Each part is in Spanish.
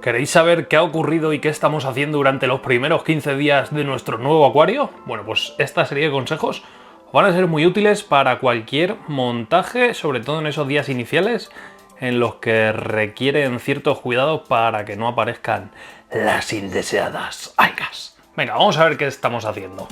¿Queréis saber qué ha ocurrido y qué estamos haciendo durante los primeros 15 días de nuestro nuevo acuario? Bueno, pues esta serie de consejos van a ser muy útiles para cualquier montaje, sobre todo en esos días iniciales en los que requieren ciertos cuidados para que no aparezcan las indeseadas algas. Venga, vamos a ver qué estamos haciendo.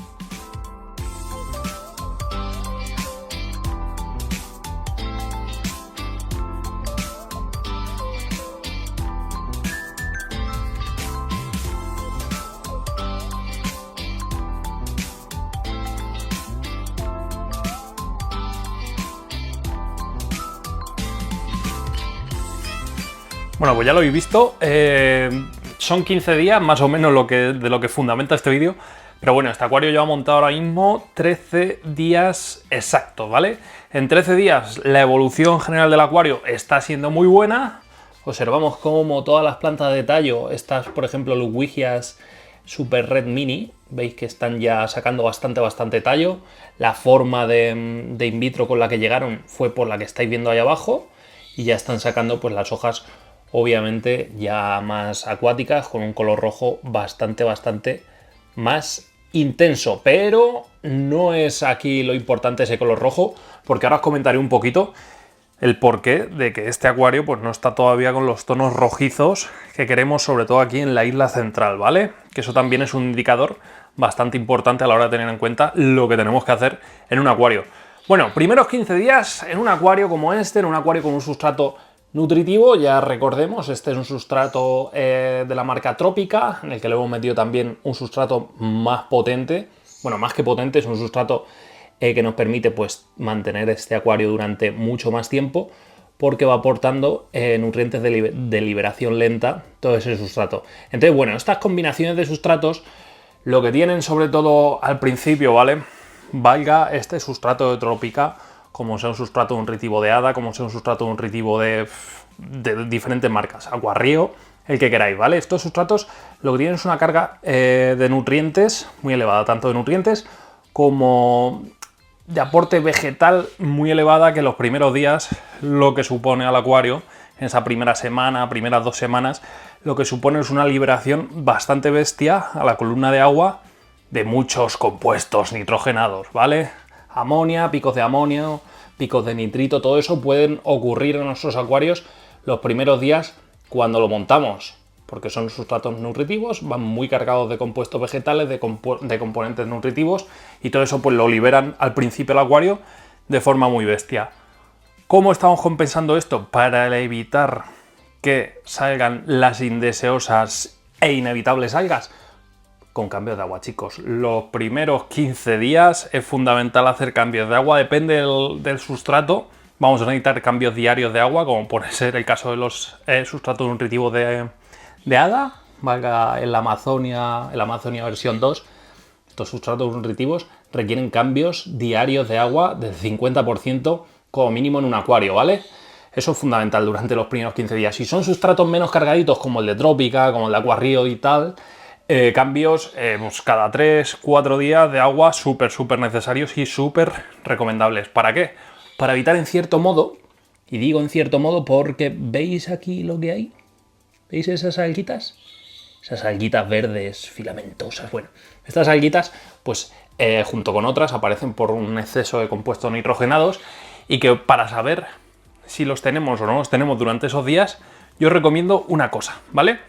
Bueno, pues ya lo habéis visto, son 15 días más o menos de lo que fundamenta este vídeo, pero bueno, este acuario lleva montado ahora mismo 13 días exactos, ¿vale? En 13 días la evolución general del acuario está siendo muy buena. Observamos cómo todas las plantas de tallo, estas por ejemplo Ludwigias Super Red Mini, veis que están ya sacando bastante tallo. La forma de in vitro con la que llegaron fue por la que estáis viendo ahí abajo y ya están sacando pues las hojas obviamente ya más acuáticas, con un color rojo bastante más intenso. Pero no es aquí lo importante ese color rojo, porque ahora os comentaré un poquito el porqué de que este acuario pues no está todavía con los tonos rojizos que queremos, sobre todo aquí en la isla central, ¿vale? Que eso también es un indicador bastante importante a la hora de tener en cuenta lo que tenemos que hacer en un acuario. Bueno, primeros 15 días en un acuario como este, en un acuario con un sustrato nutritivo. Ya recordemos, este es un sustrato de la marca Trópica, en el que le hemos metido también un sustrato más potente. Bueno, más que potente, es un sustrato que nos permite pues mantener este acuario durante mucho más tiempo, porque va aportando nutrientes de liberación lenta, todo ese sustrato. Entonces, bueno, estas combinaciones de sustratos lo que tienen sobre todo al principio, ¿vale? Valga este sustrato de Trópica, como sea un sustrato nutritivo de Hada, como sea un sustrato nutritivo de diferentes marcas, Aquarrio, el que queráis, ¿vale? Estos sustratos lo que tienen es una carga de nutrientes muy elevada, tanto de nutrientes como de aporte vegetal muy elevada, que en los primeros días lo que supone al acuario, en esa primera semana, primeras 2 semanas, lo que supone es una liberación bastante bestia a la columna de agua de muchos compuestos nitrogenados, ¿vale? Amonia, picos de amonio, picos de nitrito, todo eso pueden ocurrir en nuestros acuarios los primeros días cuando lo montamos, porque son sustratos nutritivos, van muy cargados de compuestos vegetales, de componentes nutritivos, y todo eso pues lo liberan al principio del acuario de forma muy bestia. ¿Cómo estamos compensando esto? Para evitar que salgan las indeseosas e inevitables algas. Con cambios de agua, chicos. Los primeros 15 días es fundamental hacer cambios de agua, depende del sustrato. Vamos a necesitar cambios diarios de agua, como puede ser el caso de los sustratos nutritivos de Hada, valga en la Amazonia versión 2. Estos sustratos nutritivos requieren cambios diarios de agua del 50% como mínimo en un acuario, ¿vale? Eso es fundamental durante los primeros 15 días. Si son sustratos menos cargaditos, como el de Trópica, como el de Aquarrio y tal, cambios pues cada 3-4 días de agua súper necesarios y súper recomendables. ¿Para qué? Para evitar en cierto modo, y digo en cierto modo porque ¿veis aquí lo que hay? ¿Veis esas alguitas? Esas alguitas verdes filamentosas. Bueno, estas alguitas pues junto con otras aparecen por un exceso de compuestos nitrogenados, y que para saber si los tenemos o no los tenemos durante esos días, yo os recomiendo una cosa, ¿vale?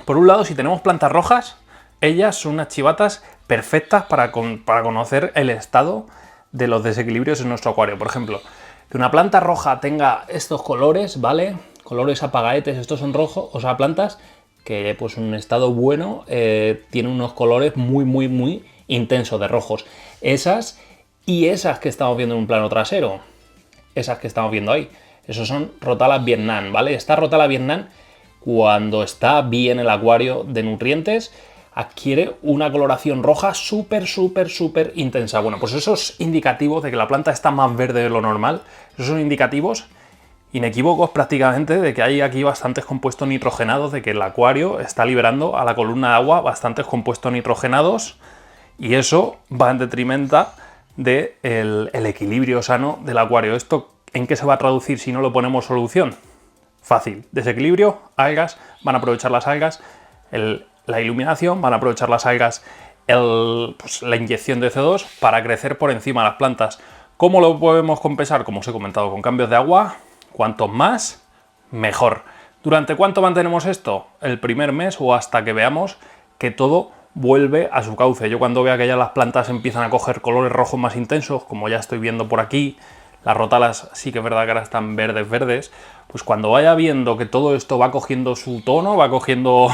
Por un lado, si tenemos plantas rojas, ellas son unas chivatas perfectas para conocer el estado de los desequilibrios en nuestro acuario. Por ejemplo, que una planta roja tenga estos colores, ¿vale? Colores apagaetes, estos son rojos, o sea, plantas que pues en un estado bueno tienen unos colores muy intensos de rojos. Esas y esas que estamos viendo en un plano trasero, esas que estamos viendo ahí, esos son Rotala Vietnam, ¿vale? Esta Rotala Vietnam, cuando está bien el acuario de nutrientes, adquiere una coloración roja súper intensa. Bueno, pues esos indicativos de que la planta está más verde de lo normal, esos son indicativos inequívocos prácticamente de que hay aquí bastantes compuestos nitrogenados, de que el acuario está liberando a la columna de agua bastantes compuestos nitrogenados, y eso va en detrimento del equilibrio sano del acuario. ¿Esto en qué se va a traducir si no lo ponemos solución? Fácil. Desequilibrio, algas, van a aprovechar las algas, la iluminación, van a aprovechar las algas, pues, la inyección de CO2 para crecer por encima de las plantas. ¿Cómo lo podemos compensar? Como os he comentado, con cambios de agua, cuanto más, mejor. ¿Durante cuánto mantenemos esto? El primer mes o hasta que veamos que todo vuelve a su cauce. Yo cuando vea que ya las plantas empiezan a coger colores rojos más intensos, como ya estoy viendo por aquí, las rótalas sí que es verdad que ahora están verdes, pues cuando vaya viendo que todo esto va cogiendo su tono, va cogiendo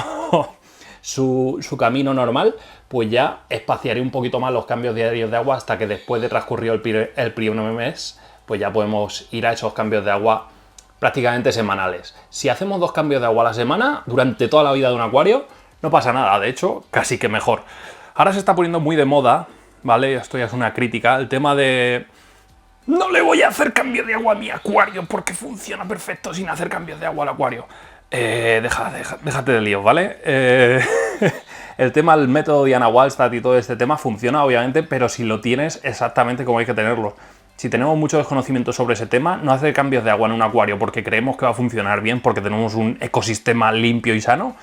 su camino normal, pues ya espaciaré un poquito más los cambios diarios de agua hasta que después de transcurrido el primer mes, pues ya podemos ir a esos cambios de agua prácticamente semanales. Si hacemos 2 cambios de agua a la semana, durante toda la vida de un acuario, no pasa nada, de hecho, casi que mejor. Ahora se está poniendo muy de moda, ¿vale? Esto ya es una crítica, el tema de... No le voy a hacer cambio de agua a mi acuario porque funciona perfecto sin hacer cambios de agua al acuario. Déjate de líos, ¿vale? El tema, el método Diana Wallstadt y todo este tema funciona, obviamente, pero si lo tienes exactamente como hay que tenerlo. Si tenemos mucho desconocimiento sobre ese tema, no hacer cambios de agua en un acuario porque creemos que va a funcionar bien, porque tenemos un ecosistema limpio y sano,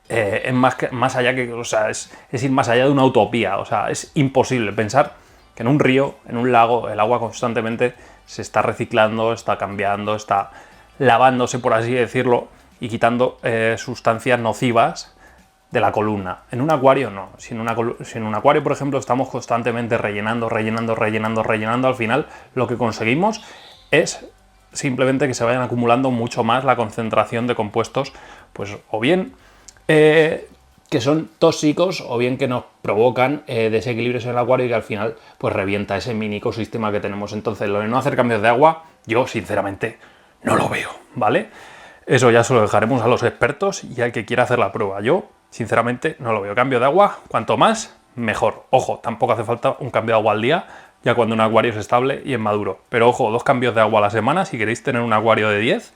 es más allá que, o sea, es ir más allá de una utopía. O sea, es imposible pensar que en un río, en un lago, el agua constantemente se está reciclando, está cambiando, está lavándose, por así decirlo, y quitando sustancias nocivas de la columna. En un acuario no. Si en un acuario, por ejemplo, estamos constantemente rellenando, al final lo que conseguimos es simplemente que se vayan acumulando mucho más la concentración de compuestos, pues o bien que son tóxicos o bien que nos provocan desequilibrios en el acuario y que al final pues revienta ese mini ecosistema que tenemos. Entonces, lo de no hacer cambios de agua, yo sinceramente no lo veo, ¿vale? Eso ya se lo dejaremos a los expertos y al que quiera hacer la prueba. Yo, sinceramente, no lo veo. Cambio de agua, cuanto más, mejor. Ojo, tampoco hace falta un cambio de agua al día, ya cuando un acuario es estable y es maduro. Pero ojo, 2 cambios de agua a la semana, si queréis tener un acuario de 10,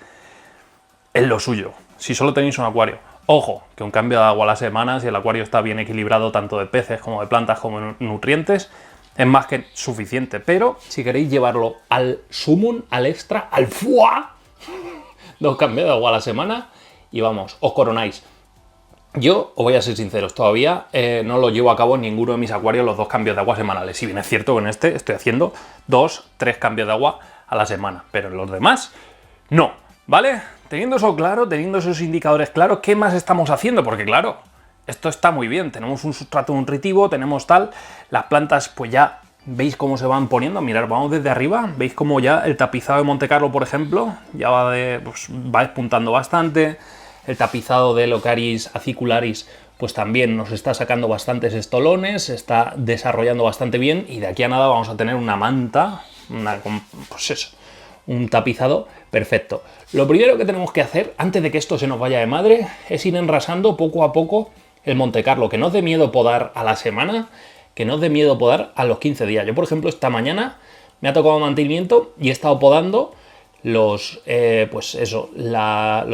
es lo suyo. Si solo tenéis un acuario. Ojo, que un cambio de agua a la semana, si el acuario está bien equilibrado tanto de peces como de plantas como de nutrientes, es más que suficiente. Pero si queréis llevarlo al sumum, al extra, al fuá, 2 cambios de agua a la semana y vamos, os coronáis. Yo, os voy a ser sinceros, todavía no lo llevo a cabo en ninguno de mis acuarios los 2 cambios de agua semanales. Si bien es cierto que en este estoy haciendo 2, 3 cambios de agua a la semana, pero en los demás, no, ¿vale? Teniendo eso claro, teniendo esos indicadores claros, ¿qué más estamos haciendo? Porque claro, esto está muy bien, tenemos un sustrato nutritivo, tenemos tal, las plantas pues ya veis cómo se van poniendo. Mirad, vamos desde arriba, veis cómo ya el tapizado de Montecarlo, por ejemplo, ya va despuntando bastante. El tapizado de Locaris acicularis pues también nos está sacando bastantes estolones, se está desarrollando bastante bien y de aquí a nada vamos a tener una manta, pues eso, un tapizado perfecto. Lo primero que tenemos que hacer antes de que esto se nos vaya de madre es ir enrasando poco a poco el Montecarlo, que no os dé miedo podar a la semana, que no os dé miedo podar a los 15 días. Yo, por ejemplo, esta mañana me ha tocado mantenimiento y he estado podando los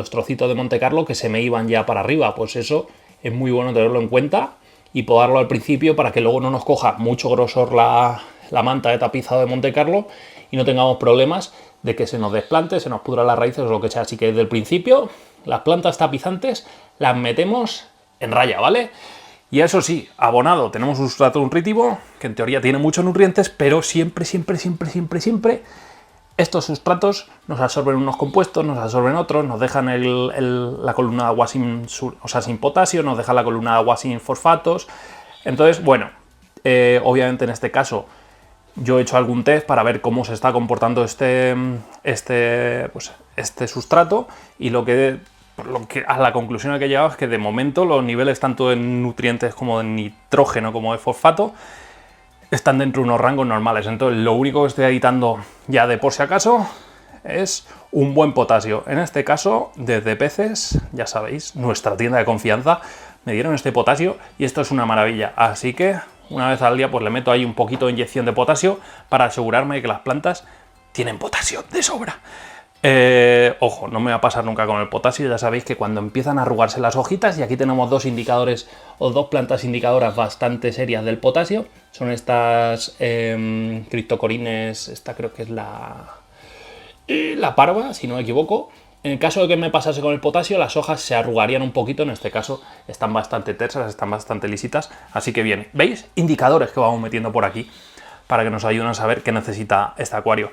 trocitos de Montecarlo que se me iban ya para arriba. Pues eso es muy bueno tenerlo en cuenta y podarlo al principio para que luego no nos coja mucho grosor la manta de tapizado de Montecarlo y no tengamos problemas de que se nos desplante, se nos pudra las raíces o lo que sea. Así que desde el principio las plantas tapizantes las metemos en raya, ¿vale? Y eso sí, abonado, tenemos un sustrato nutritivo que en teoría tiene muchos nutrientes, pero siempre estos sustratos nos absorben unos compuestos, nos absorben otros, nos dejan la columna de agua sin potasio, nos dejan la columna de agua sin fosfatos. Entonces, bueno, obviamente en este caso yo he hecho algún test para ver cómo se está comportando este sustrato y a la conclusión a que he llegado es que de momento los niveles tanto de nutrientes como de nitrógeno como de fosfato están dentro de unos rangos normales. Entonces lo único que estoy editando ya de por si acaso es un buen potasio. En este caso, desde Peces, ya sabéis, nuestra tienda de confianza, me dieron este potasio y esto es una maravilla. Así que una vez al día pues le meto ahí un poquito de inyección de potasio para asegurarme de que las plantas tienen potasio de sobra. Ojo, no me va a pasar nunca con el potasio. Ya sabéis que cuando empiezan a arrugarse las hojitas, y aquí tenemos 2 indicadores o 2 plantas indicadoras bastante serias del potasio, son estas criptocorines, esta creo que es la parva, si no me equivoco, En el caso de que me pasase con el potasio, las hojas se arrugarían un poquito, en este caso están bastante tersas, están bastante lisitas, así que bien. ¿Veis? Indicadores que vamos metiendo por aquí para que nos ayuden a saber qué necesita este acuario.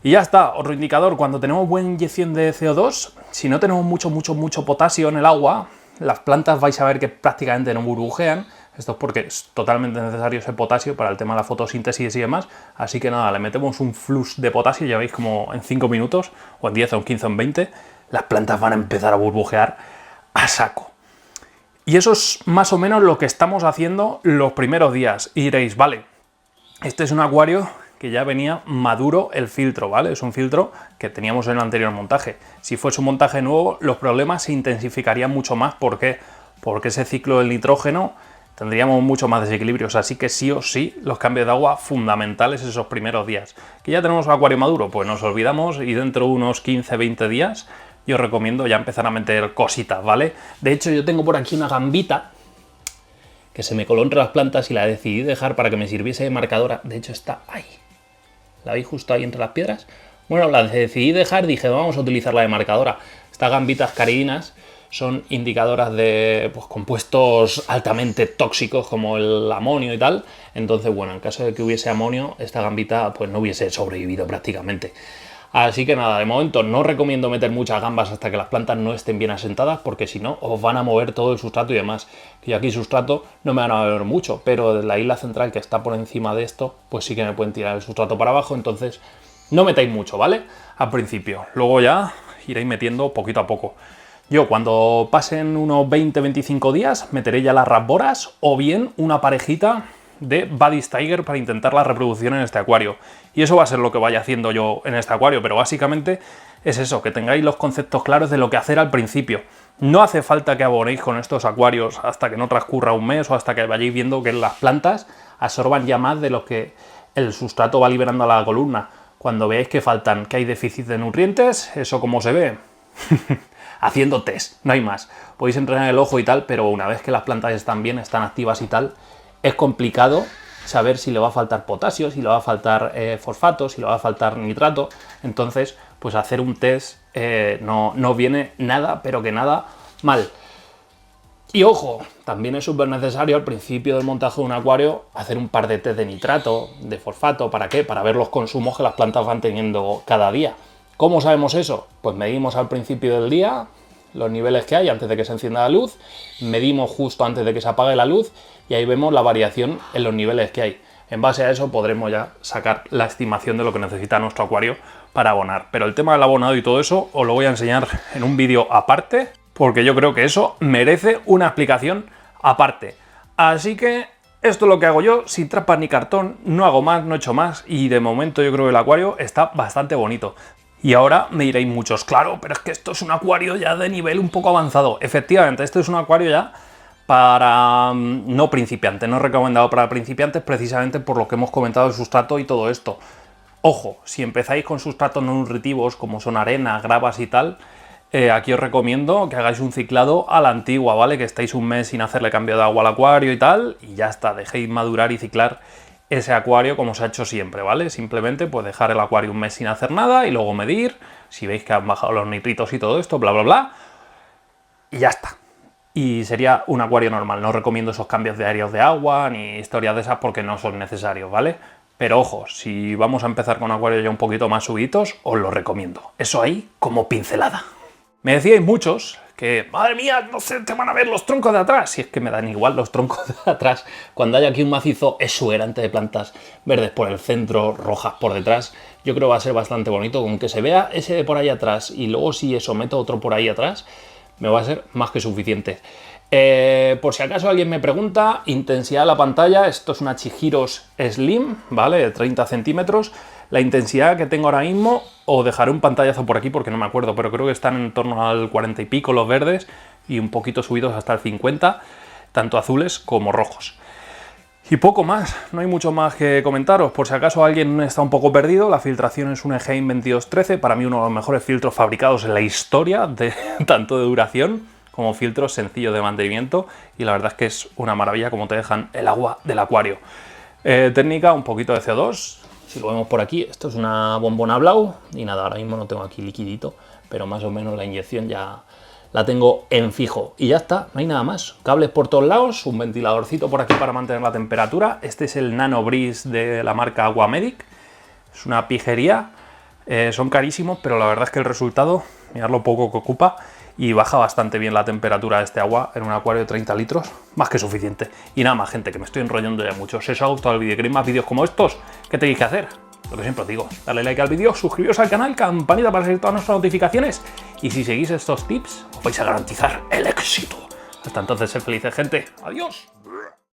Y ya está, otro indicador, cuando tenemos buena inyección de CO2, si no tenemos mucho potasio en el agua, las plantas vais a ver que prácticamente no burbujean. Esto es porque es totalmente necesario ese potasio para el tema de la fotosíntesis y demás. Así que nada, le metemos un flux de potasio, ya veis como en 5 minutos, o en 10, o en 15, o en 20, las plantas van a empezar a burbujear a saco. Y eso es más o menos lo que estamos haciendo los primeros días. Y diréis, vale, este es un acuario que ya venía maduro el filtro, ¿vale? Es un filtro que teníamos en el anterior montaje. Si fuese un montaje nuevo, los problemas se intensificarían mucho más. ¿Por qué? Porque ese ciclo del nitrógeno tendríamos mucho más desequilibrios. Así que sí o sí, los cambios de agua fundamentales esos primeros días. ¿Que ya tenemos un acuario maduro? Pues nos olvidamos y dentro de unos 15-20 días yo os recomiendo ya empezar a meter cositas, ¿vale? De hecho, yo tengo por aquí una gambita que se me coló entre las plantas y la decidí dejar para que me sirviese de marcadora. De hecho, está ahí. ¿La veis justo ahí entre las piedras? Bueno, la decidí dejar, dije, vamos a utilizarla de marcadora. Estas gambitas caridinas son indicadoras de pues, compuestos altamente tóxicos como el amonio y tal. Entonces, bueno, en caso de que hubiese amonio, esta gambita pues no hubiese sobrevivido prácticamente. Así que nada, de momento no recomiendo meter muchas gambas hasta que las plantas no estén bien asentadas, porque si no os van a mover todo el sustrato y demás. Que yo aquí sustrato no me van a mover mucho, pero de la isla central que está por encima de esto, pues sí que me pueden tirar el sustrato para abajo, entonces no metáis mucho, ¿vale? Al principio, luego ya iréis metiendo poquito a poco. Yo cuando pasen unos 20-25 días meteré ya las rasboras o bien una parejita de Buddy's Tiger para intentar la reproducción en este acuario. Y eso va a ser lo que vaya haciendo yo en este acuario, pero básicamente es eso, que tengáis los conceptos claros de lo que hacer al principio. No hace falta que abonéis con estos acuarios hasta que no transcurra un mes o hasta que vayáis viendo que las plantas absorban ya más de lo que el sustrato va liberando a la columna. Cuando veáis que faltan, que hay déficit de nutrientes, ¿eso cómo se ve? Haciendo test, no hay más. Podéis entrenar el ojo y tal, pero una vez que las plantas están bien, están activas y tal, es complicado saber si le va a faltar potasio, si le va a faltar fosfato, si le va a faltar nitrato. Entonces, pues hacer un test no viene nada, pero que nada mal. Y ojo, también es súper necesario al principio del montaje de un acuario hacer un par de test de nitrato, de fosfato. ¿Para qué? Para ver los consumos que las plantas van teniendo cada día. ¿Cómo sabemos eso? Pues medimos al principio del día los niveles que hay antes de que se encienda la luz, medimos justo antes de que se apague la luz y ahí vemos la variación en los niveles que hay. En base a eso podremos ya sacar la estimación de lo que necesita nuestro acuario para abonar. Pero el tema del abonado y todo eso os lo voy a enseñar en un vídeo aparte, porque yo creo que eso merece una explicación aparte. Así que esto es lo que hago yo, sin trampas ni cartón, no hago más, no he hecho más y de momento yo creo que el acuario está bastante bonito. Y ahora me diréis muchos, claro, pero es que esto es un acuario ya de nivel un poco avanzado. Efectivamente, esto es un acuario ya para no principiantes, no recomendado para principiantes precisamente por lo que hemos comentado del sustrato y todo esto. Ojo, si empezáis con sustratos no nutritivos como son arena, gravas y tal, aquí os recomiendo que hagáis un ciclado a la antigua, ¿vale? Que estéis un mes sin hacerle cambio de agua al acuario y tal, y ya está, dejéis madurar y ciclar ese acuario como se ha hecho siempre, ¿vale? Simplemente pues dejar el acuario un mes sin hacer nada y luego medir, si veis que han bajado los nitritos y todo esto, bla, bla, bla, y ya está. Y sería un acuario normal, no recomiendo esos cambios diarios de agua ni historias de esas porque no son necesarios, ¿vale? Pero ojo, si vamos a empezar con acuarios ya un poquito más subidos, os lo recomiendo. Eso ahí como pincelada. Me decíais muchos que, madre mía, no sé, te van a ver los troncos de atrás. Si es que me dan igual los troncos de atrás. Cuando hay aquí un macizo exuberante de plantas verdes por el centro, rojas por detrás, yo creo que va a ser bastante bonito. Con que se vea ese de por ahí atrás y luego si eso meto otro por ahí atrás, me va a ser más que suficiente. Por si acaso alguien me pregunta, intensidad de la pantalla, esto es una Chihiros Slim, ¿vale? De 30 centímetros. La intensidad que tengo ahora mismo, os dejaré un pantallazo por aquí porque no me acuerdo, pero creo que están en torno al 40 y pico los verdes y un poquito subidos hasta el 50, tanto azules como rojos. Y poco más, no hay mucho más que comentaros. Por si acaso alguien está un poco perdido, la filtración es un Egein 2213, para mí uno de los mejores filtros fabricados en la historia, tanto de duración como filtros sencillos de mantenimiento, y la verdad es que es una maravilla como te dejan el agua del acuario. Técnica, un poquito de CO2, si lo vemos por aquí, esto es una bombona blau, y nada, ahora mismo no tengo aquí liquidito, pero más o menos la inyección ya la tengo en fijo. Y ya está, no hay nada más. Cables por todos lados, un ventiladorcito por aquí para mantener la temperatura. Este es el Nano Breeze de la marca Aquamedic. Es una pijería, son carísimos, pero la verdad es que el resultado, mirad lo poco que ocupa, y baja bastante bien la temperatura de este agua en un acuario de 30 litros, más que suficiente. Y nada más, gente, que me estoy enrollando ya mucho. Si os ha gustado el vídeo y queréis más vídeos como estos, ¿qué tenéis que hacer? Lo que siempre os digo, darle like al vídeo, suscribiros al canal, campanita para seguir todas nuestras notificaciones, y si seguís estos tips, os vais a garantizar el éxito. Hasta entonces, sed felices, gente. ¡Adiós!